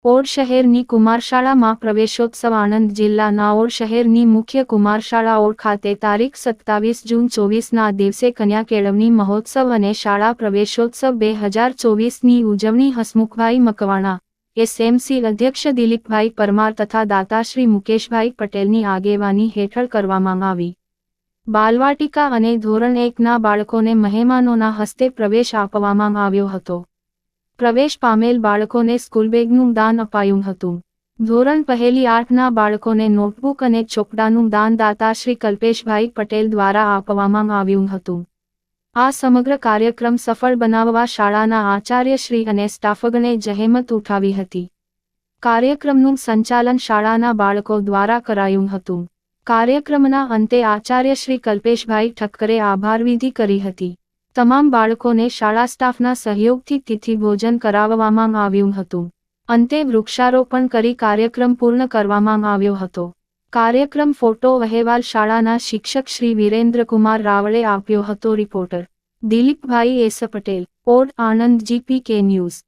Odd શહેરની કુમારશાળામાં પ્રવેશોત્સવ આણંદ જિલ્લાના odd શહેરની મુખ્ય કુમારશાળા ઓડ ખાતે તારીખ 27 જૂન 24ના દિવસે કન્યા કેળવણી મહોત્સવ અને શાળા પ્રવેશોત્સવ 2024ની ઉજવણી હસમુખભાઈ મકવાણા, એસએમસી અધ્યક્ષ દિલીપભાઈ પરમાર તથા દાતાશ્રી મુકેશભાઈ પટેલની આગેવાની હેઠળ કરવામાં આવી. બાલવાટિકા અને ધોરણ 1ના બાળકોને મહેમાનોના હસ્તે પ્રવેશ આપવામાં આવ્યો હતો. પ્રવેશ પામેલ બાળકોને સ્કૂલબેગનું દાન અપાયું હતું. ધોરણ પહેલી 8ના બાળકોને નોટબુક અને ચોપડાનું દાન દાતાશ્રી કલ્પેશભાઈ પટેલ દ્વારા આપવામાં આવ્યું હતું. આ સમગ્ર કાર્યક્રમ સફળ બનાવવા શાળાના આચાર્યશ્રી અને સ્ટાફગણે જહેમત ઉઠાવી હતી. કાર્યક્રમનું સંચાલન શાળાના બાળકો દ્વારા કરાયું હતું. કાર્યક્રમના અંતે આચાર્યશ્રી કલ્પેશભાઈ ઠક્કરે આભારવિધિ કરી હતી. તમામ બાળકોને શાળા સ્ટાફના સહયોગથી તિથિ ભોજન કરાવવામાં આવ્યું હતું. અંતે વૃક્ષારોપણ કરી કાર્યક્રમ પૂર્ણ કરવામાં આવ્યો હતો. કાર્યક્રમ ફોટો અહેવાલ શાળાના શિક્ષક શ્રી વિરેન્દ્રકુમાર રાવળે આપ્યો હતો. Reporter Dilipbhai S Patel, Od, Anand. GPK news.